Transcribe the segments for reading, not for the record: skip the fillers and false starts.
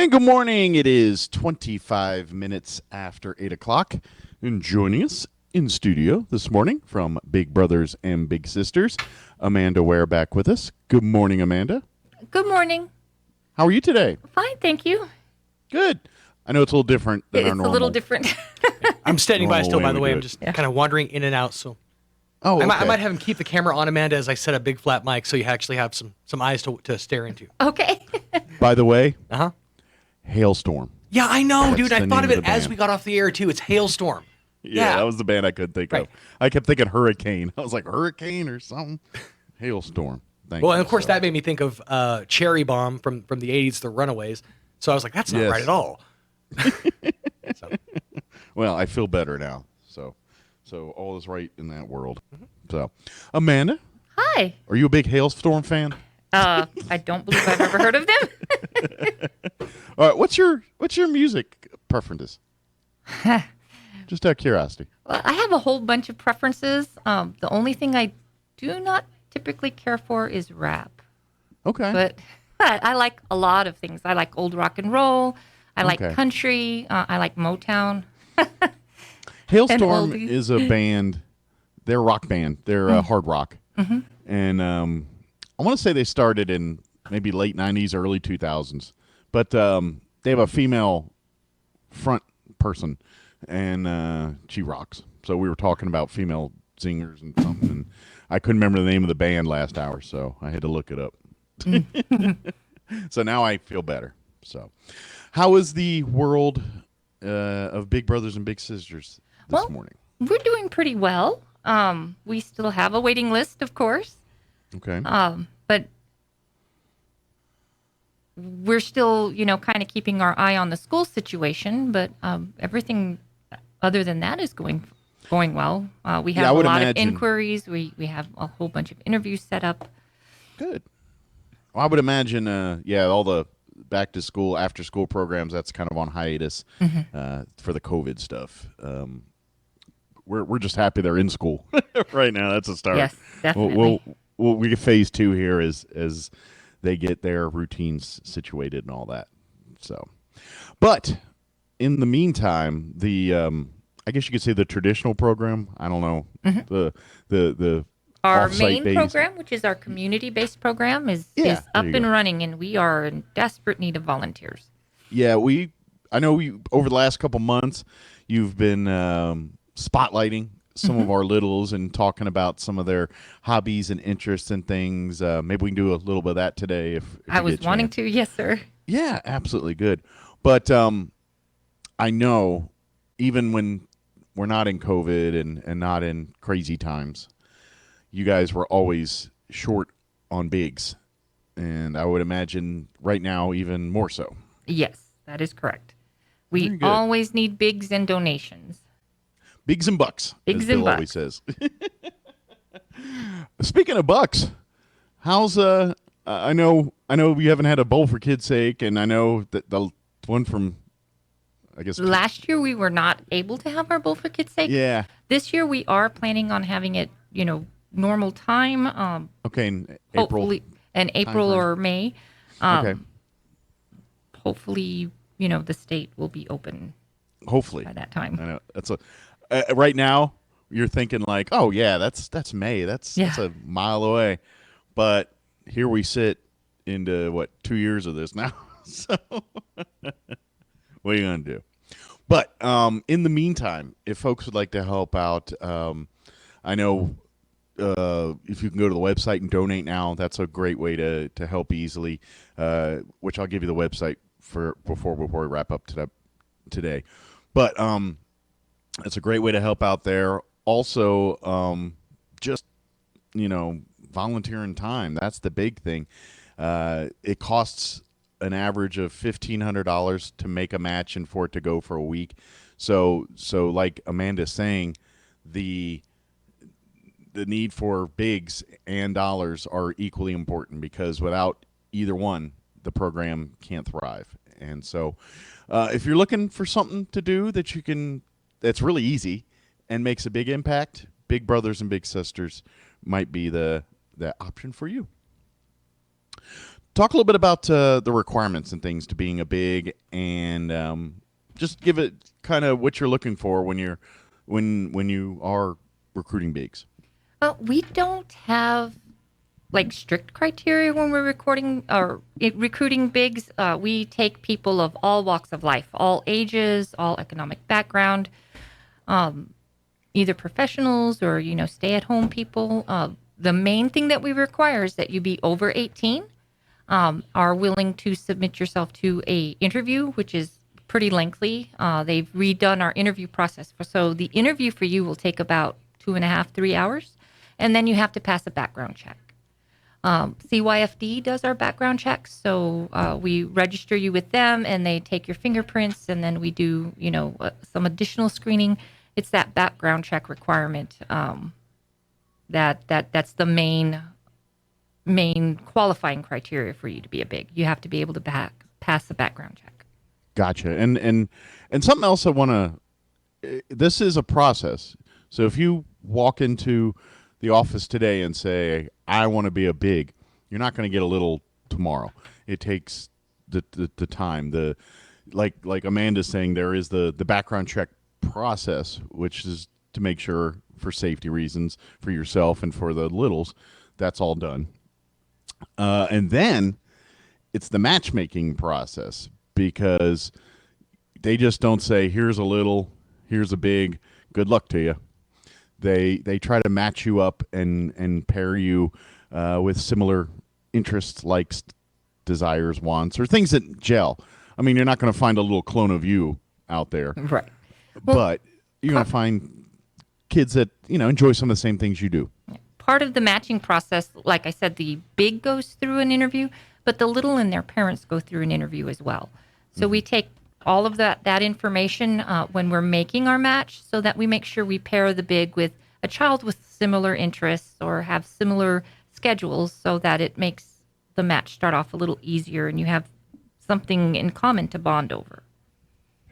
morning, good morning. It is 25 minutes after 8 o'clock. And joining us in studio this morning from Big Brothers and Big Sisters, Amanda Ware back with us. Good morning, Amanda. Good morning. How are you today? Fine, thank you. Good. I know it's a little different than our It's normal. a little different. I'm standing by Normal still, way by the we way. do I'm it. just kind of wandering in and out. So Oh, okay. I might have him keep the camera on Amanda as I set a big flat mic so you actually have some eyes to stare into. Okay. By the way, Uh-huh. Hailstorm. Yeah, I know, That's dude. I the thought of name it of the as band. we got off the air, too. It's Hailstorm. Yeah, that was the band I couldn't think Right. of. I kept thinking Hurricane. I was like, Hurricane or something? Hailstorm. Thank Well, you. and of course, So- that made me think of Cherry Bomb from the 80s, The Runaways. So I was like, that's not Yes. right at all. Well, I feel better now. So all is right in that world. So, Amanda, Hi. are you a big Hailstorm fan? I don't believe I've ever heard of them. All right, what's your music preferences? Just out of curiosity. Well, I have a whole bunch of preferences. The only thing I do not typically care for is rap. Okay. But I like a lot of things. I like old rock and roll. I like Okay. country. I like Motown. Hailstorm oldies. is a band. They're a rock band. They're hard rock. Mm-hmm. And I want to say they started in maybe late 90s, early 2000s. But they have a female front person, and she rocks. So we were talking about female singers and something, and I couldn't remember the name of the band last hour, so I had to look it up. So now I feel better. So how is the world of Big Brothers and Big Sisters this Well, morning? We're doing pretty well. We still have a waiting list, of course. Okay. But we're still, kind of keeping our eye on the school situation. But everything other than that is going well. We Yeah, I have a would lot imagine. of inquiries. We have a whole bunch of interviews set up. Good. Well, I would imagine, all the back to school, after school programs, that's kind of on hiatus for the COVID stuff. We're just happy they're in school right now. That's a start. Yes, definitely. We get phase 2 here as they get their routines situated and all that. So, but in the meantime, the I guess you could say the traditional program. I don't know the Our off-site main based- program, which is our community-based program, is Yeah, up there you and go. running, and we are in desperate need of volunteers. Yeah, I know over the last couple months, you've been spotlighting some of our littles and talking about some of their hobbies and interests and things. Maybe we can do a little bit of that today. If I you was get a wanting chance. to, yes, sir. Yeah, absolutely good. But I know even when we're not in COVID and not in crazy times, you guys were always short on bigs. And I would imagine right now even more so. Yes, that is correct. Very We good. always need bigs and donations. Bigs and bucks, Bigs as and Bill always says. Speaking of bucks, how's I know we haven't had a bowl for kids' sake, and I know that the one from I guess Last year we were not able to have our Bowl for Kids' Sake. yeah. This year we are planning on having it, normal time. Okay, in April. Hopefully in April timeframe. or May. Okay, Hopefully, the state will be open hopefully. by that time. I know that's right now. You're thinking like, oh yeah, that's May. That's a mile away, but here we sit into 2 years of this now. So what are you gonna do? But in the meantime, if folks would like to help out, I know if you can go to the website and donate now, that's a great way to help easily. Which I'll give you the website before we wrap up today. But it's a great way to help out there. Also, just volunteering time. That's the big thing. It costs an average of $1,500 to make a match and for it to go for a week. So like Amanda's saying, the need for bigs and dollars are equally important because without either one, the program can't thrive. And so if you're looking for something to do that's really easy and makes a big impact, Big Brothers and Big Sisters might be the option for you. talk a little bit about the requirements and things to being a big, and just give it kind of what you're looking for when you are recruiting bigs. We don't have like strict criteria when we're recruiting bigs. We take people of all walks of life, all ages, all economic background, either professionals or stay-at-home people. The main thing that we require is that you be over 18, are willing to submit yourself to a interview, which is pretty lengthy. They've redone our interview process, so the interview for you will take about 2.5, 3 hours, and then you have to pass a background check. CYFD does our background checks, so we register you with them, and they take your fingerprints, and then we do, some additional screening. It's that background check requirement that's the main qualifying criteria for you to be a big. You have to be able to pass the background check. Gotcha. And something else I want to. This is a process. So if you walk into the office today and say, I want to be a big, you're not going to get a little tomorrow. It takes the time. Like Amanda's saying, there is the background check process, which is to make sure, for safety reasons, for yourself and for the littles, that's all done. And then it's the matchmaking process, because they just don't say, here's a little, here's a big, good luck to you. They try to match you up and pair you with similar interests, likes, desires, wants, or things that gel. I mean, you're not going to find a little clone of you out there, right? But you're going to find kids that enjoy some of the same things you do. Part of the matching process, like I said, the big goes through an interview, but the little and their parents go through an interview as well. So we take all of that information when we're making our match, so that we make sure we pair the big with a child with similar interests or have similar schedules, so that it makes the match start off a little easier and you have something in common to bond over.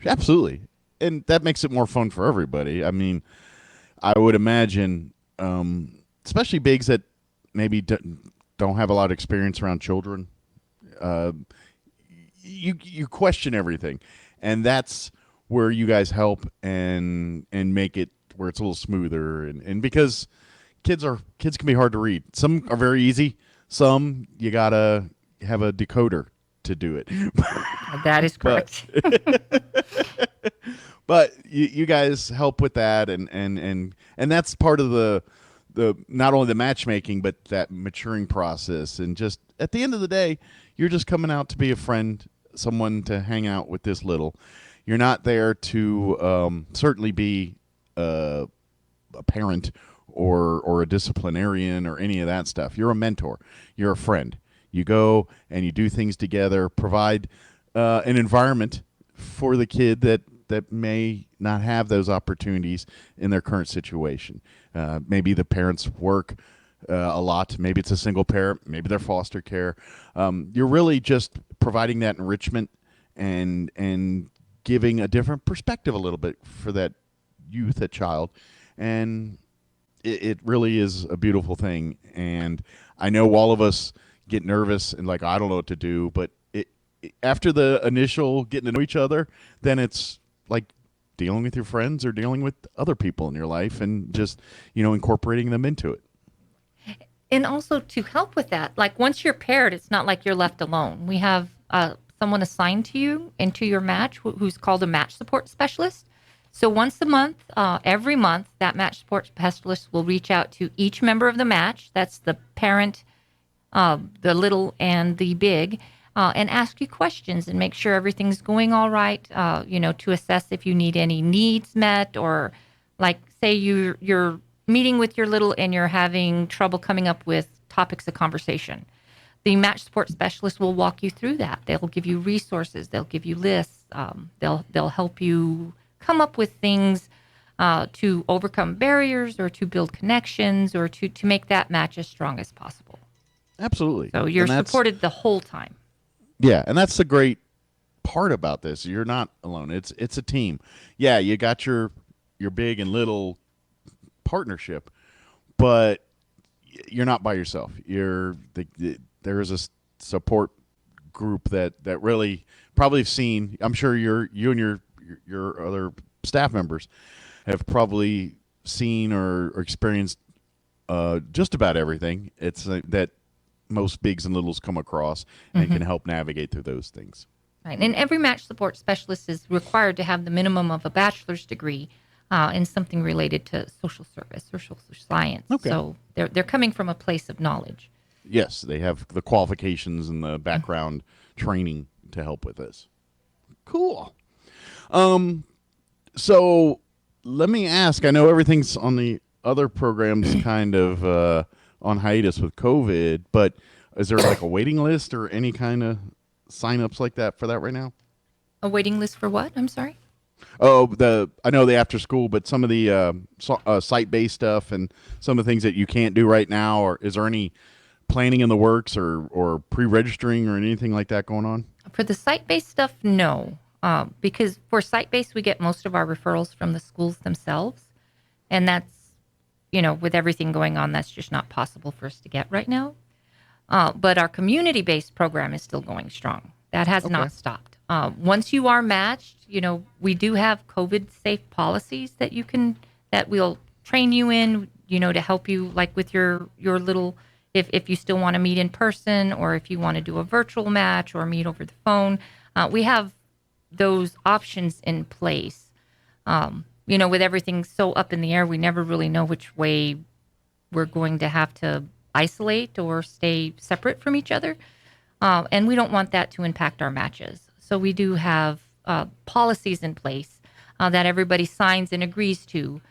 Absolutely. And that makes it more fun for everybody. I mean, I would imagine, especially bigs that maybe don't have a lot of experience around children, you question everything, and that's where you guys help and make it where it's a little smoother, and because kids can be hard to read. Some are very easy. Some you gotta have a decoder to do it. That is correct. But you guys help with that, and that's part of the not only the matchmaking, but that maturing process. And just at the end of the day, you're just coming out to be a friend, someone to hang out with this little. You're not there to certainly be a parent or a disciplinarian or any of that stuff. You're a mentor. You're a friend. You go and you do things together, provide an environment for the kid that may not have those opportunities in their current situation. Maybe the parents work a lot. Maybe it's a single parent. Maybe they're foster care. You're really just providing that enrichment and giving a different perspective a little bit for that youth, that child. And it really is a beautiful thing. And I know all of us get nervous and like, I don't know what to do. But after the initial getting to know each other, then it's like dealing with your friends or dealing with other people in your life, and just incorporating them into it. And also to help with that, like once you're paired, it's not like you're left alone. We have someone assigned to you and to your match who's called a match support specialist. So once a month, every month, that match support specialist will reach out to each member of the match. That's the parent, the little, and the big, and ask you questions and make sure everything's going all right, to assess if you need any needs met, or like say you're meeting with your little and you're having trouble coming up with topics of conversation. The match support specialist will walk you through that. They'll give you resources. They'll give you lists. They'll help you come up with things to overcome barriers or to build connections or to make that match as strong as possible. Absolutely. So you're supported the whole time. Yeah, and that's the great part about this. You're not alone. It's a team. Yeah, you got your big and little partnership, but you're not by yourself. There is a support group that really probably have seen. I'm sure you and your other staff members have probably seen or experienced just about everything. It's that most bigs and littles come across and can help navigate through those things. Right. And every match support specialist is required to have the minimum of a bachelor's degree in something related to social service or social science. Okay. So they're coming from a place of knowledge. Yes, they have the qualifications and the background training to help with this. Cool. So let me ask, I know everything's on the other programs kind of on hiatus with COVID, but is there like a waiting list or any kind of sign-ups like that for that right now? A waiting list for what? I'm sorry? Oh, I know the after school, but some of the site-based stuff and some of the things that you can't do right now, or is there any planning in the works or pre-registering or anything like that going on? For the site-based stuff, no. Because for site-based, we get most of our referrals from the schools themselves. And that's, with everything going on, that's just not possible for us to get right now. But our community-based program is still going strong. That has not stopped. Once you are matched, we do have COVID-safe policies that we'll train you in, to help you, like with your little, if you still want to meet in person or if you want to do a virtual match or meet over the phone, we have those options in place. With everything so up in the air, we never really know which way we're going to have to isolate or stay separate from each other. And we don't want that to impact our matches. So we do have policies in place that everybody signs and agrees to.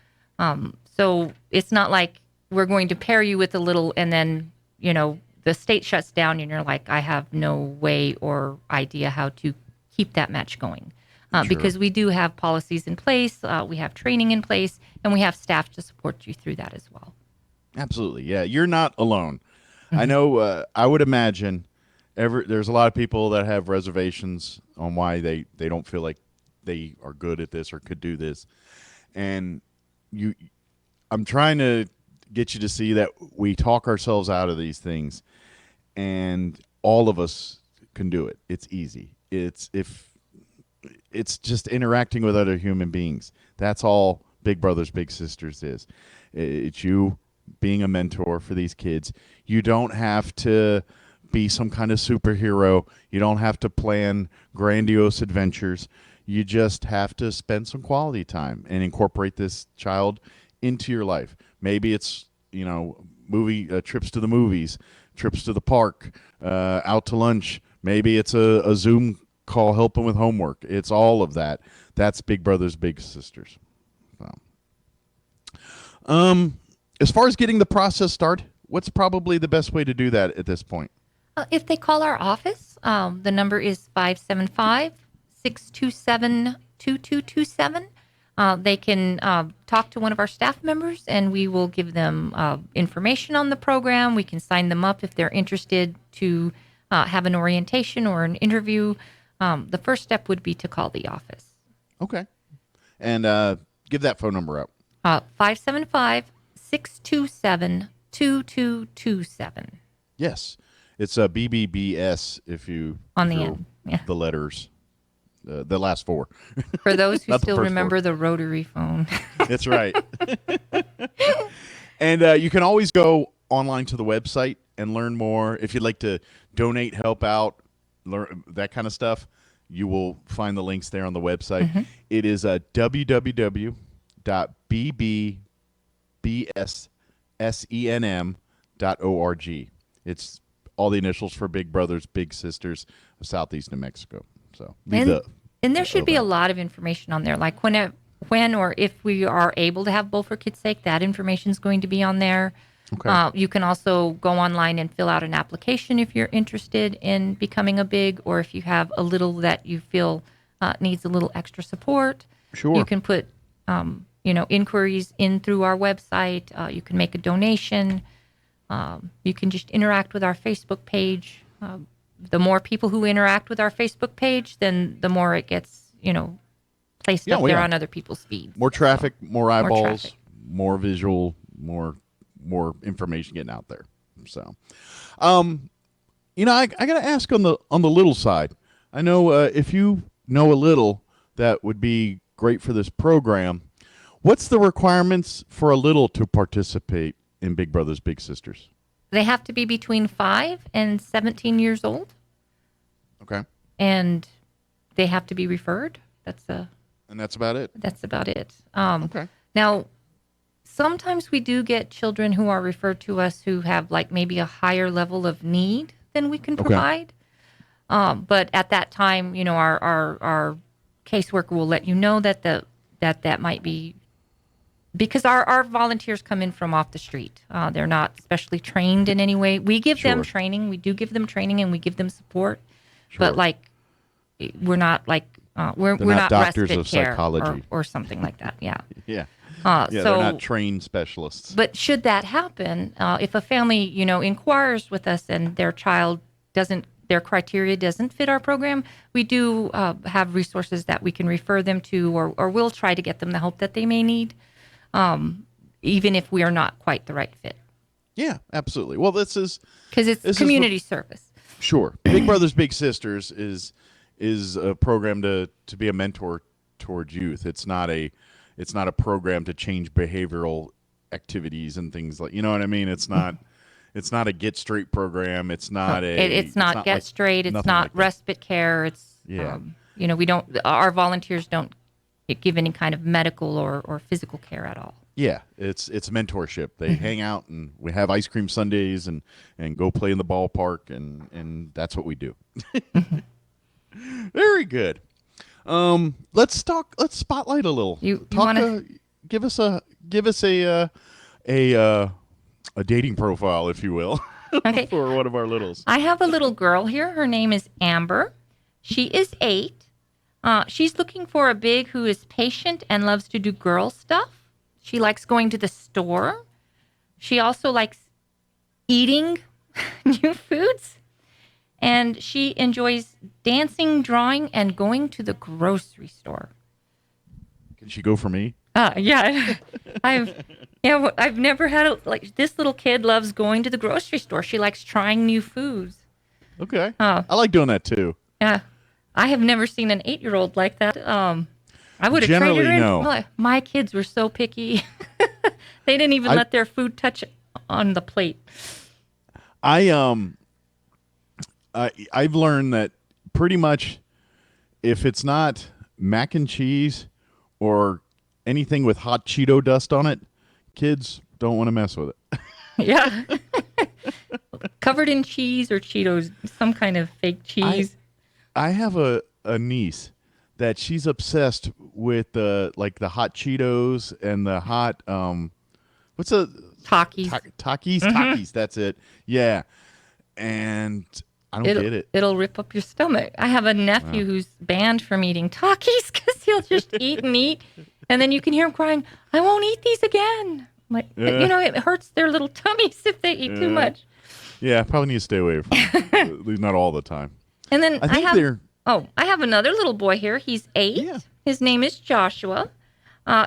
So it's not like we're going to pair you with a little and then, the state shuts down and you're like, I have no way or idea how to keep that match going. Sure. Because we do have policies in place, we have training in place, and we have staff to support you through that as well. Absolutely. Yeah, you're not alone. I know, I would imagine there's a lot of people that have reservations on why they don't feel like they are good at this or could do this. And I'm trying to get you to see that we talk ourselves out of these things, and all of us can do it. It's easy. It's just interacting with other human beings. That's all Big Brothers Big Sisters is. It's you being a mentor for these kids. You don't have to be some kind of superhero. You don't have to plan grandiose adventures. You just have to spend some quality time and incorporate this child into your life. Maybe it's, movie trips to the movies, trips to the park, out to lunch. Maybe it's a Zoom call helping with homework. It's all of that. That's Big Brothers Big Sisters. As far as getting the process started, what's probably the best way to do that at this point? If they call our office, the number is 575-627-2227. They can talk to one of our staff members, and we will give them information on the program. We can sign them up if they're interested to have an orientation or an interview. The first step would be to call the office. Okay. And give that phone number out. 575-627-2227. Yes. It's a BBBS if you on the end. Yeah. The letters, the last four. For those who Not the still first remember four. the rotary phone. That's right. And you can always go online to the website and learn more. If you'd like to donate, help out, learn that kind of stuff, you will find the links there on the website. Mm-hmm. It is www.bbsenm.org. It's all the initials for Big Brothers Big Sisters of Southeast New Mexico. So And there should be a lot of information on there, like when or if we are able to have Bowl for Kids' Sake, that information is going to be on there. Okay. You can also go online and fill out an application if you're interested in becoming a big, or if you have a little that you feel needs a little extra support. Sure. You can put, inquiries in through our website. You can make a donation. You can just interact with our Facebook page. The more people who interact with our Facebook page, then the more it gets, placed up there on other people's feeds. More traffic, more eyeballs, traffic. more visual, more information getting out there. So, I got to ask on the little side. I know if you know a little that would be great for this program. What's the requirements for a little to participate in Big Brothers Big Sisters? They have to be between 5 and 17 years old, Okay. and they have to be referred. And that's about it. That's about it. Okay. Now, sometimes we do get children who are referred to us who have like maybe a higher level of need than we can provide. But at that time, our caseworker will let you know that that might be, because our volunteers come in from off the street. They're not specially trained in any way. We give them training. We do give them training and we give them support. Sure. But like, we're not like, we're not doctors respite of care psychology or something like that. Yeah. Yeah. So, they're not trained specialists. But should that happen, if a family, inquires with us and their child their criteria doesn't fit our program, we do have resources that we can refer them to, or we'll try to get them the help that they may need, even if we are not quite the right fit. Yeah, absolutely. Well, because it's community service. Sure. Big Brothers Big Sisters is a program to be a mentor towards youth. It's not a program to change behavioral activities and things like, you know what I mean? It's not a get straight program. It's not it's not get straight. It's not like respite care. It's our volunteers don't give any kind of medical or physical care at all. Yeah, it's mentorship. They hang out and we have ice cream sundaes and go play in the ballpark and that's what we do. Very good. Let's spotlight a little. Give us a dating profile, if you will, okay. for one of our littles. I have a little girl here. Her name is Amber. She is 8. She's looking for a big who is patient and loves to do girl stuff. She likes going to the store. She also likes eating new foods. And she enjoys dancing, drawing, and going to the grocery store. Can she go for me? Yeah. I've never had this little kid loves going to the grocery store. She likes trying new foods. Okay. I like doing that too. Yeah. I have never seen an 8-year-old like that. I would have Generally, traded her in. no. My kids were so picky. They didn't even let their food touch on the plate. I've learned that pretty much if it's not mac and cheese or anything with hot Cheeto dust on it, kids don't want to mess with it. Yeah. Covered in cheese or Cheetos, some kind of fake cheese. I have a niece that she's obsessed with the hot Cheetos and the hot what's a Takis. Takis, Takis, that's it. Yeah. And I don't get it. It'll rip up your stomach. I have a nephew who's banned from eating Takis because he'll just eat and eat. And then you can hear him crying, I won't eat these again. Like, it hurts their little tummies if they eat too much. Yeah, probably need to stay away from it. At least not all the time. And then I have another little boy here. He's 8. Yeah. His name is Joshua.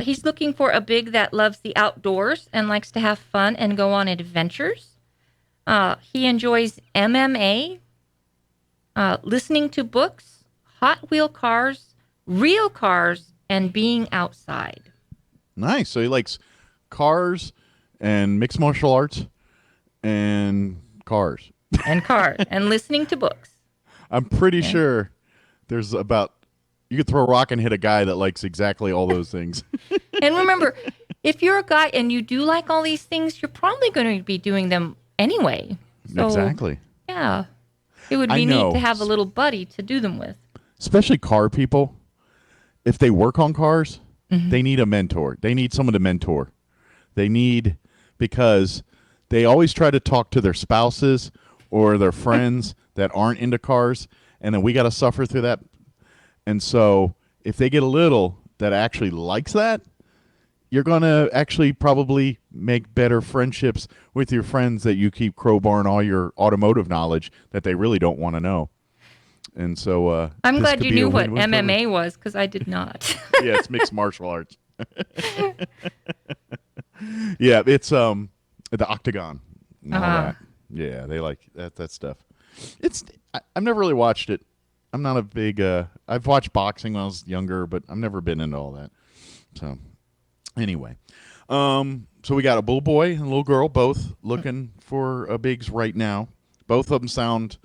He's looking for a big that loves the outdoors and likes to have fun and go on adventures. He enjoys MMA, listening to books, Hot Wheel cars, real cars, and being outside. Nice. So he likes cars and mixed martial arts and cars. And listening to books. I'm pretty sure there's you could throw a rock and hit a guy that likes exactly all those things. And remember, if you're a guy and you do like all these things, you're probably going to be doing them anyway. So, exactly. Yeah. It would be neat to have a little buddy to do them with. Especially car people. If they work on cars, they need a mentor. They need someone to mentor. Because they always try to talk to their spouses or their friends that aren't into cars, and then we got to suffer through that. And so if they get a little that actually likes that, you're going to actually probably make better friendships with your friends that you keep crowbarring all your automotive knowledge that they really don't want to know. And so I'm glad you knew what MMA was, because I did not. Yeah, it's mixed martial arts. Yeah, it's the octagon and all that. Yeah, they like that stuff. I've never really watched it. I'm not a big. I've watched boxing when I was younger, but I've never been into all that. So anyway, so we got a little boy and a little girl, both looking for a bigs right now. Both of them sound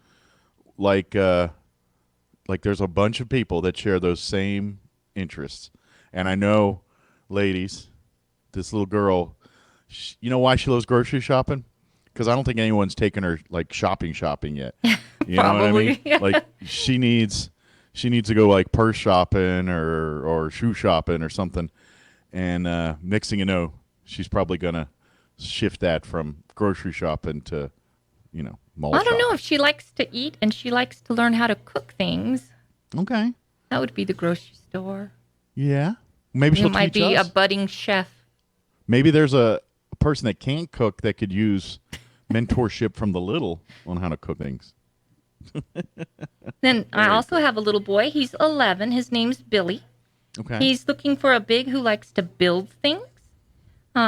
like there's a bunch of people that share those same interests. And I know, ladies, this little girl, you know why she loves grocery shopping? Because I don't think anyone's taken her like shopping yet. You know what I mean? Yeah. Like she needs to go like purse shopping or shoe shopping or something. And next thing you know, she's probably gonna shift that from grocery shopping to, mall I don't know shopping. if she likes to eat and she likes to learn how to cook things. Okay. That would be the grocery store. Yeah. Maybe You she'll might teach be us. a budding chef. Maybe there's a person that can't cook that could use mentorship from the little on how to cook things. Then I also have a little boy. He's 11. His name's Billy. Okay. He's looking for a big who likes to build things.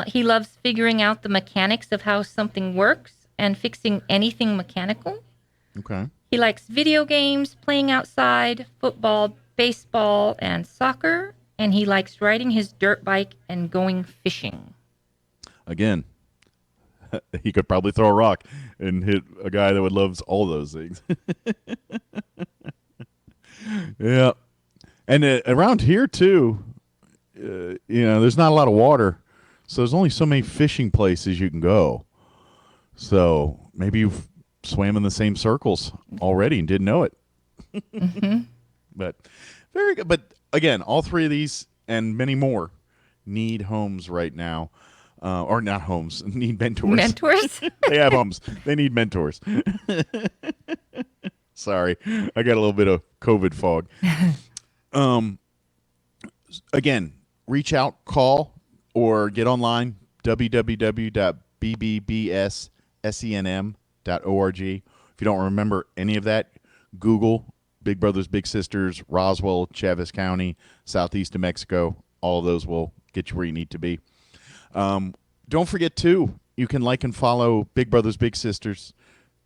He loves figuring out the mechanics of how something works and fixing anything mechanical. Okay. He likes video games, playing outside, football, baseball, and soccer. And he likes riding his dirt bike and going fishing. Again, he could probably throw a rock and hit a guy that would love all those things. Yeah. And around here, too, there's not a lot of water. So there's only so many fishing places you can go. So maybe you've swam in the same circles already and didn't know it. Mm-hmm. But very good. But again, all three of these and many more need homes right now. Or not homes, need mentors. Mentors? They have homes. They need mentors. Sorry, I got a little bit of COVID fog. Again, reach out, call, or get online, www.bbbssenm.org. If you don't remember any of that, Google Big Brothers Big Sisters, Roswell, Chaves County, Southeast New Mexico. All of those will get you where you need to be. Don't forget, too, you can like and follow Big Brothers Big Sisters.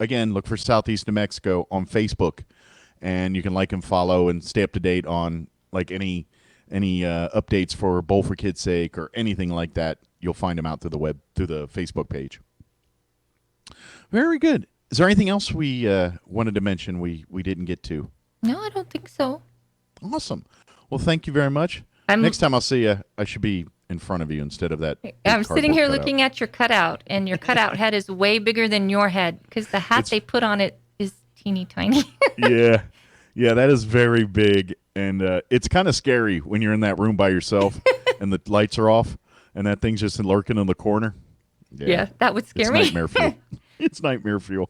Again, look for Southeast New Mexico on Facebook, and you can like and follow and stay up to date on like any updates for Bowl for Kids' Sake or anything like that. You'll find them out through the Facebook page. Very good. Is there anything else we wanted to mention we didn't get to? No, I don't think so. Awesome. Well, thank you very much. Next time I'll see you, I should be in front of you instead of that. I'm sitting here looking at your cutout, and your cutout head is way bigger than your head because the hat they put on it is teeny tiny. Yeah, that is very big, and it's kind of scary when you're in that room by yourself and the lights are off, and that thing's just lurking in the corner. Yeah, that would scare me. It's nightmare fuel. It's nightmare fuel.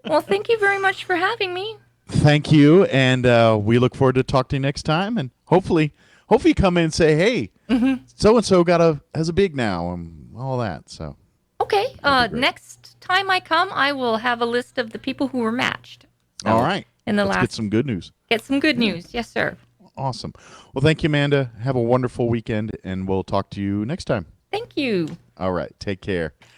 Well, thank you very much for having me. Thank you, and we look forward to talking to you next time, and hopefully you come in and say, hey, so and so has a big now and all that. So okay, next time I come, I will have a list of the people who were matched. So all right, let's get some good news. Get some good news, yes, sir. Awesome. Well, thank you, Amanda. Have a wonderful weekend, and we'll talk to you next time. Thank you. All right, take care.